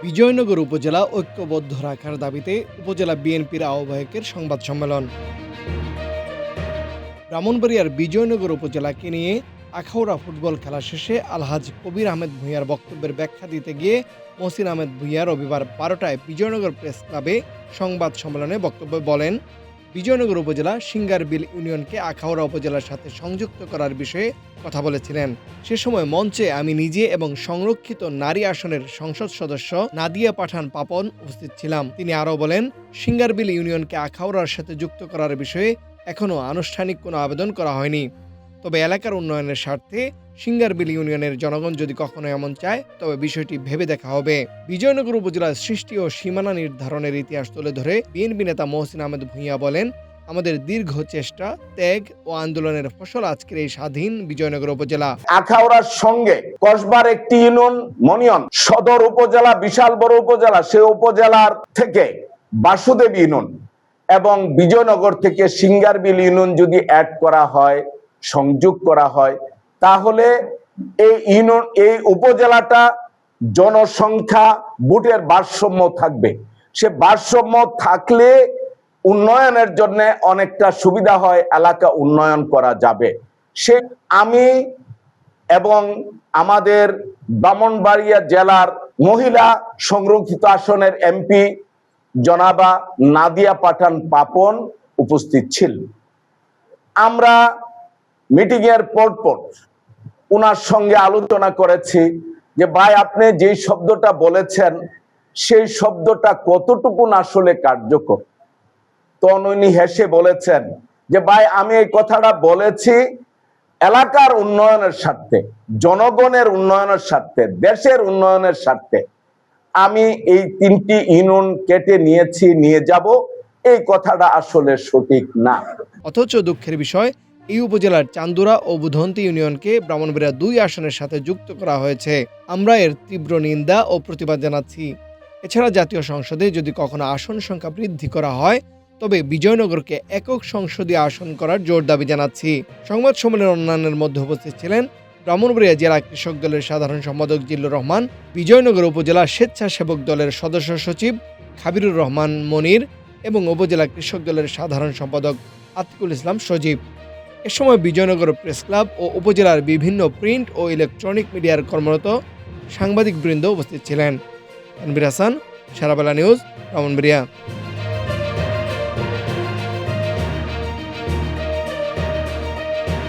বিজয়নগর উপজেলা ঐক্যবদ্ধ রাখার দাবিতে উপজেলা বিএনপির আহ্বায়কের সংবাদ সম্মেলন। ব্রাহ্মণবাড়িয়ার বিজয়নগর উপজেলাকে নিয়ে আখাউড়া ফুটবল খেলা শেষে আলহাজ কবির আহমেদ ভূঁইয়ার বক্তব্যের ব্যাখ্যা দিতে গিয়ে মহসিন আহমেদ ভূঁইয়া রবিবার 12টায় বিজয়নগর প্রেস ক্লাবে সংবাদ সম্মেলনে বক্তব্য বলেন, বিজয়নগর উপজেলা সিঙ্গারবিল ইউনিয়নকে আখাউড়া উপজেলার সাথে সংযুক্ত করার বিষয়ে কথা বলেছিলেন। সে সময় মঞ্চে আমি নিজে এবং সংরক্ষিত নারী আসনের সংসদ সদস্য নাদিয়া পাঠান পাপন উপস্থিত ছিলাম। তিনি আরও বলেন, সিঙ্গারবিল ইউনিয়নকে আখাউড়ার সাথে যুক্ত করার বিষয়ে এখনও আনুষ্ঠানিক কোনো আবেদন করা হয়নি। তবে এলাকার উন্নয়নের স্বার্থে সিঙ্গারবিল ইউনিয়নের জনগণ যদি কখনো এমন চায় তবে বিষয়টি ভেবে দেখা হবে। বিজয়নগর উপজেলার সৃষ্টি ও সীমানা নির্ধারণের ইতিহাস তুলে ধরে বিএনপি নেতা মহসিন আহমেদ ভূঁইয়া বলেন, আমাদের দীর্ঘ চেষ্টা, ত্যাগ ও আন্দোলনের ফসল আজকের এই স্বাধীন বিজয়নগর উপজেলা। আখাউড়ার সঙ্গে কসবার একটি ইউনিয়ন মনিয়ন সদর উপজেলা, বিশাল বড় উপজেলা, সেই উপজেলার থেকে বাসুদেব ইউনিয়ন এবং বিজয়নগর থেকে সিঙ্গারবিল ইউনিয়ন যদি অ্যাড করা হয়, সংযোগ করা হয়, তাহলে এই উপজেলাটা জনসংখ্যা ভোটের ভারসাম্য থাকবে। সে ভারসাম্য থাকলে উন্নয়নের জন্য অনেকটা সুবিধা হয়, এলাকা উন্নয়ন করা যাবে। সে আমি এবং আমাদের ব্রাহ্মণবাড়িয়া জেলার মহিলা সংরক্ষিত আসনের এমপি জনাবা নাদিয়া পাঠান পাপন উপস্থিত ছিল। আমরা মিটিং এর পর ওনার সঙ্গে আলোচনা করেছি যে ভাই, আপনি যে শব্দটা বলেছেন সেই শব্দটা কতটুকু আসলে কার্যকর। তখন উনি হেসে বলেছেন যে ভাই, আমি এই কথাটা বলেছি এলাকার উন্নয়নের স্বার্থে, জনগণের উন্নয়নের স্বার্থে, দেশের উন্নয়নের স্বার্থে আমি এই 3টি ইউনিয়ন কেটে নিয়ে যাব। এই কথাটা আসলে সঠিক না। অথচ দুঃখের বিষয়, এই উপজেলার চান্দুরা ও বুধন্তি ইউনিয়নকে ব্রাহ্মণবাড়িয়া 2 আসনের সাথে যুক্ত করা হয়েছে। আমরা এর তীব্র নিন্দা ও প্রতিবাদ জানাচ্ছি। এছাড়া জাতীয় সংসদে যদি কখনো আসন সংখ্যা বৃদ্ধি করা হয় তবে বিজয়নগরকে একক সংসদীয় আসন করার জোর দাবি জানাচ্ছি। সংবাদ সম্মেলনের অন্যান্যের মধ্যে উপস্থিত ছিলেন ব্রাহ্মণবাড়িয়া জেলা কৃষক দলের সাধারণ সম্পাদক জিল্লুর রহমান, বিজয়নগর উপজেলা স্বেচ্ছাসেবক দলের সদস্য সচিব খাবিরুর রহমান মনির এবং উপজেলা কৃষক দলের সাধারণ সম্পাদক আতিকুল ইসলাম সজীব। এ সময় বিজয়নগর প্রেস ক্লাব ও উপজেলার বিভিন্ন প্রিন্ট ও ইলেকট্রনিক মিডিয়ার কর্মরত সাংবাদিকবৃন্দ উপস্থিত ছিলেন। তানভীর হাসান, সারাবেলা নিউজ, ব্রাহ্মণবাড়িয়া।